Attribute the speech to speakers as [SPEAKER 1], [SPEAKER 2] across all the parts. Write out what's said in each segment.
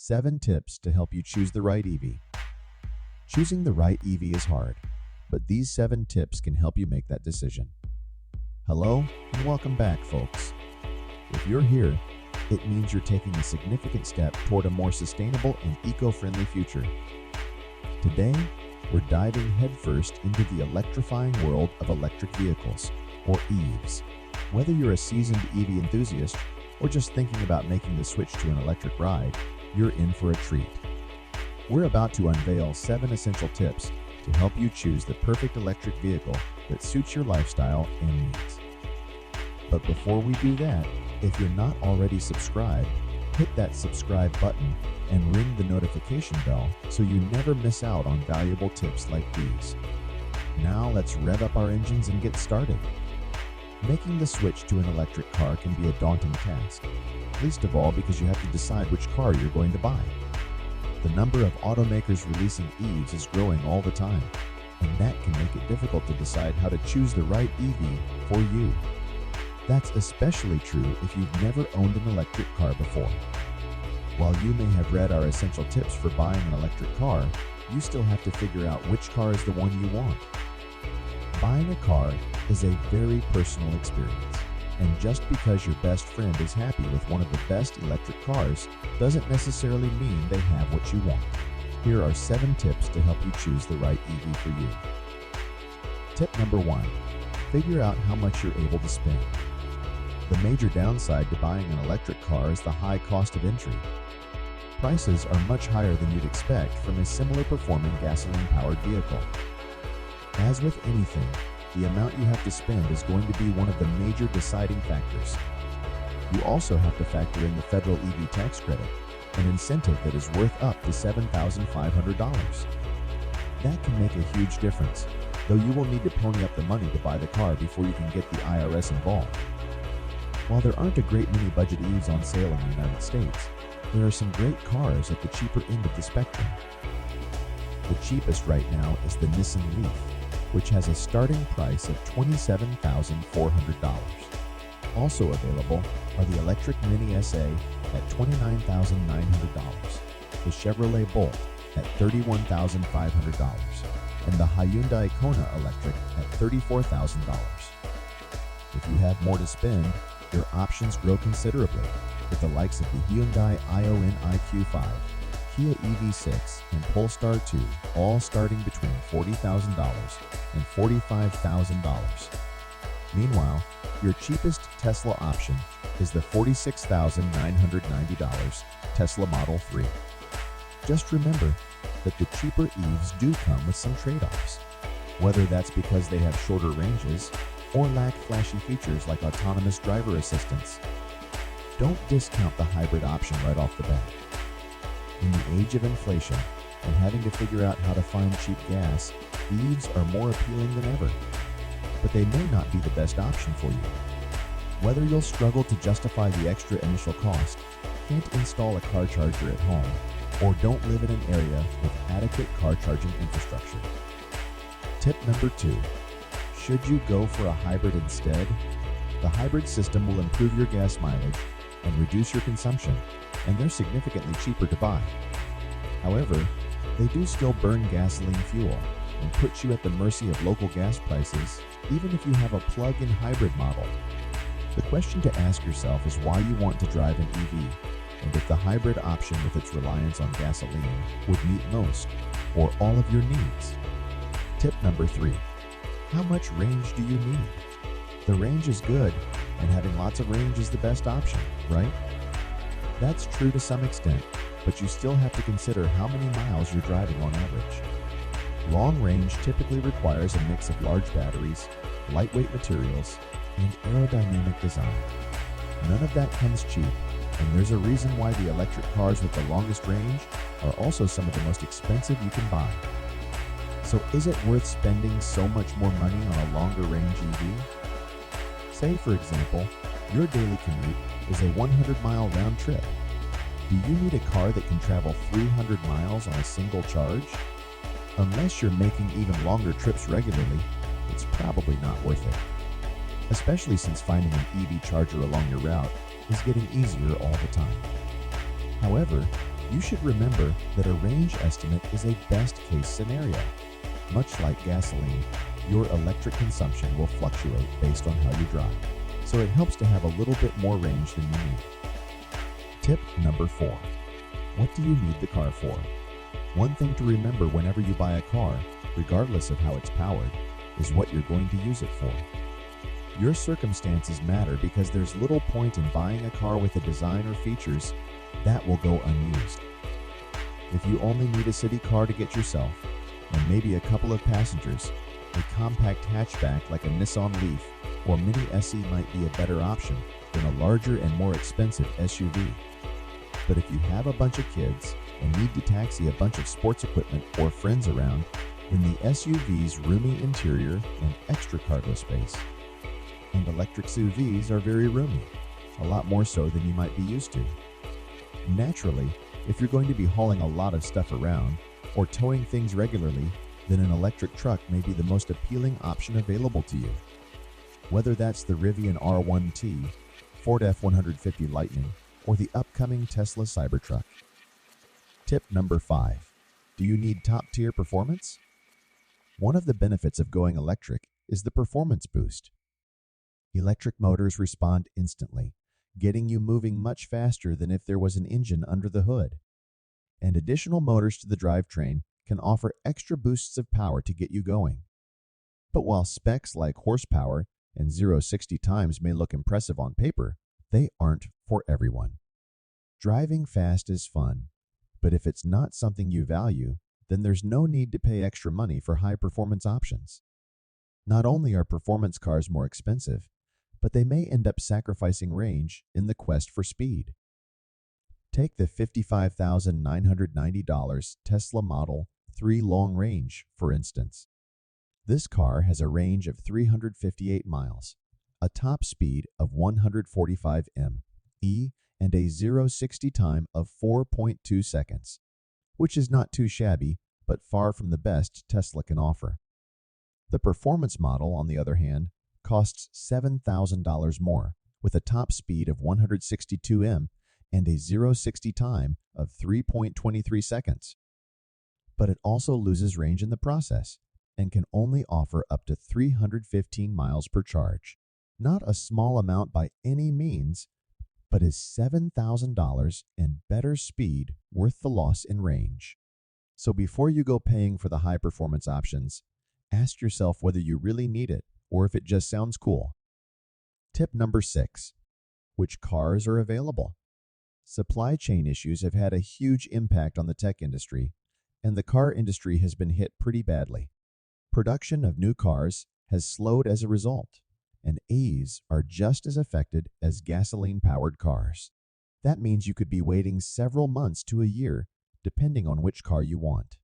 [SPEAKER 1] 7 tips to help you choose the right EV. Choosing the right EV is hard, but these 7 tips can help you make that decision. Hello and welcome back, folks. If you're here, it means you're taking a significant step toward a more sustainable and eco-friendly future. Today, we're diving headfirst into the electrifying world of electric vehicles, or EVs. Whether you're a seasoned EV enthusiast or just thinking about making the switch to an electric ride, you're in for a treat. We're about to unveil 7 essential tips to help you choose the perfect electric vehicle that suits your lifestyle and needs. But before we do that, if you're not already subscribed, hit that subscribe button and ring the notification bell so you never miss out on valuable tips like these. Now let's rev up our engines and get started. Making the switch to an electric car can be a daunting task, least of all because you have to decide which car you're going to buy. The number of automakers releasing EVs is growing all the time, and that can make it difficult to decide how to choose the right EV for you. That's especially true if you've never owned an electric car before. While you may have read our essential tips for buying an electric car, you still have to figure out which car is the one you want. Buying a car is a very personal experience, and just because your best friend is happy with one of the best electric cars doesn't necessarily mean they have what you want. Here are 7 tips to help you choose the right EV for you. Tip number 1. Figure out how much you're able to spend. The major downside to buying an electric car is the high cost of entry. Prices are much higher than you'd expect from a similar performing gasoline-powered vehicle. As with anything, the amount you have to spend is going to be one of the major deciding factors. You also have to factor in the federal EV tax credit, an incentive that is worth up to $7,500. That can make a huge difference, though you will need to pony up the money to buy the car before you can get the IRS involved. While there aren't a great many budget EVs on sale in the United States, there are some great cars at the cheaper end of the spectrum. The cheapest right now is the Nissan Leaf, which has a starting price of $27,400. Also available are the electric Mini SA at $29,900, the Chevrolet Bolt at $31,500, and the Hyundai Kona Electric at $34,000. If you have more to spend, your options grow considerably, with the likes of the Hyundai ION IQ5, Kia EV6, and Polestar 2 all starting between $40,000 and $45,000. Meanwhile, your cheapest Tesla option is the $46,990 Tesla Model 3. Just remember that the cheaper EVs do come with some trade-offs, whether that's because they have shorter ranges or lack flashy features like autonomous driver assistance. Don't discount the hybrid option right off the bat. In the age of inflation and having to figure out how to find cheap gas, EVs are more appealing than ever, but they may not be the best option for you. Whether you'll struggle to justify the extra initial cost, can't install a car charger at home, or don't live in an area with adequate car charging infrastructure. Tip number 2. Should you go for a hybrid instead? The hybrid system will improve your gas mileage and reduce your consumption, and they're significantly cheaper to buy. However, they do still burn gasoline fuel and put you at the mercy of local gas prices, even if you have a plug-in hybrid model. The question to ask yourself is why you want to drive an EV, and if the hybrid option with its reliance on gasoline would meet most or all of your needs. Tip number 3. How much range do you need? The range is good, and having lots of range is the best option, right? That's true to some extent, but you still have to consider how many miles you're driving on average. Long range typically requires a mix of large batteries, lightweight materials, and aerodynamic design. None of that comes cheap, and there's a reason why the electric cars with the longest range are also some of the most expensive you can buy. So is it worth spending so much more money on a longer range EV? Say, for example, your daily commute is a 100-mile round trip. Do you need a car that can travel 300 miles on a single charge? Unless you're making even longer trips regularly, it's probably not worth it. Especially since finding an EV charger along your route is getting easier all the time. However, You should remember that a range estimate is a best-case scenario. Much like gasoline, your electric consumption will fluctuate based on how you drive, so it helps to have a little bit more range than you need. Tip number 4. What do you need the car for? One thing to remember whenever you buy a car, regardless of how it's powered, is what you're going to use it for. Your circumstances matter because there's little point in buying a car with a design or features that will go unused. If you only need a city car to get yourself, and maybe a couple of passengers, a compact hatchback like a Nissan Leaf or Mini SE might be a better option than a larger and more expensive SUV. But if you have a bunch of kids and need to taxi a bunch of sports equipment or friends around, then the SUV's roomy interior and extra cargo space. And electric SUVs are very roomy, a lot more so than you might be used to. Naturally, if you're going to be hauling a lot of stuff around or towing things regularly, then an electric truck may be the most appealing option available to you. Whether that's the Rivian R1T, Ford F-150 Lightning, or the upcoming Tesla Cybertruck. Tip number 5. Do you need top-tier performance? One of the benefits of going electric is the performance boost. Electric motors respond instantly, getting you moving much faster than if there was an engine under the hood. And additional motors to the drivetrain can offer extra boosts of power to get you going. But while specs like horsepower and 0-60 times may look impressive on paper, they aren't for everyone. Driving fast is fun, but if it's not something you value, then there's no need to pay extra money for high-performance options. Not only are performance cars more expensive, but they may end up sacrificing range in the quest for speed. Take the $55,990 Tesla Model 3 Long Range, for instance. This car has a range of 358 miles, a top speed of 145 mph, and a 0-60 time of 4.2 seconds, which is not too shabby, but far from the best Tesla can offer. The performance model, on the other hand, costs $7,000 more, with a top speed of 162 mph and a 0-60 time of 3.23 seconds. But it also loses range in the process and can only offer up to 315 miles per charge. Not a small amount by any means, but is $7,000 and better speed worth the loss in range? So before you go paying for the high-performance options, ask yourself whether you really need it or if it just sounds cool. Tip number 6. Which cars are available? Supply chain issues have had a huge impact on the tech industry, and the car industry has been hit pretty badly. Production of new cars has slowed as a result, and EVs are just as affected as gasoline-powered cars. That means you could be waiting several months to a year, depending on which car you want.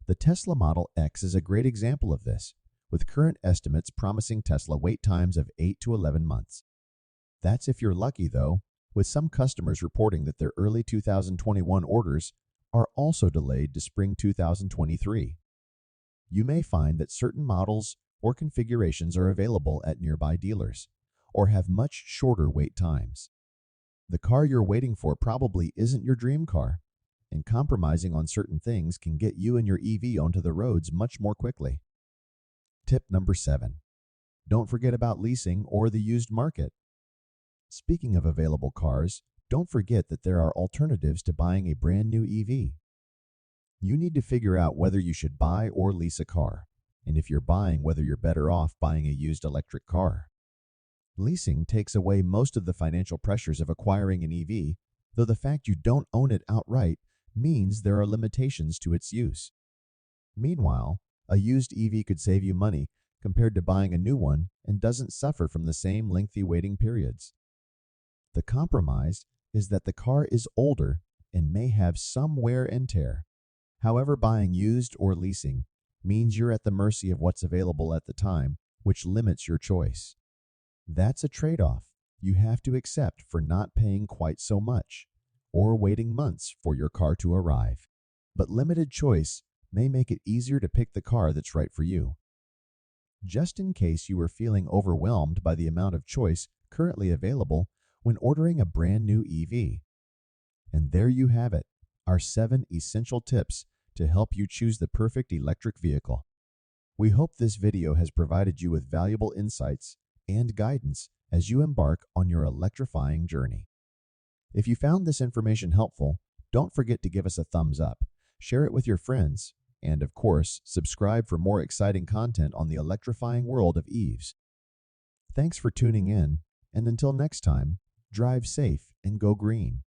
[SPEAKER 1] The Tesla Model X is a great example of this, with current estimates promising Tesla wait times of 8 to 11 months. That's if you're lucky, though, with some customers reporting that their early 2021 orders are also delayed to spring 2023. You may find that certain models or configurations are available at nearby dealers, or have much shorter wait times. The car you're waiting for probably isn't your dream car, and compromising on certain things can get you and your EV onto the roads much more quickly. Tip number 7. Don't forget about leasing or the used market. Speaking of available cars, don't forget that there are alternatives to buying a brand new EV. You need to figure out whether you should buy or lease a car, and if you're buying, whether you're better off buying a used electric car. Leasing takes away most of the financial pressures of acquiring an EV, though the fact you don't own it outright means there are limitations to its use. Meanwhile, a used EV could save you money compared to buying a new one and doesn't suffer from the same lengthy waiting periods. The compromise is that the car is older and may have some wear and tear. However, buying used or leasing means you're at the mercy of what's available at the time, which limits your choice. That's a trade-off you have to accept for not paying quite so much or waiting months for your car to arrive. But limited choice may make it easier to pick the car that's right for you. Just in case you were feeling overwhelmed by the amount of choice currently available when ordering a brand new EV. And there you have it, are 7 essential tips to help you choose the perfect electric vehicle. We hope this video has provided you with valuable insights and guidance as you embark on your electrifying journey. If you found this information helpful, don't forget to give us a thumbs up, share it with your friends, and of course, subscribe for more exciting content on the electrifying world of EVs. Thanks for tuning in, and until next time, drive safe and go green.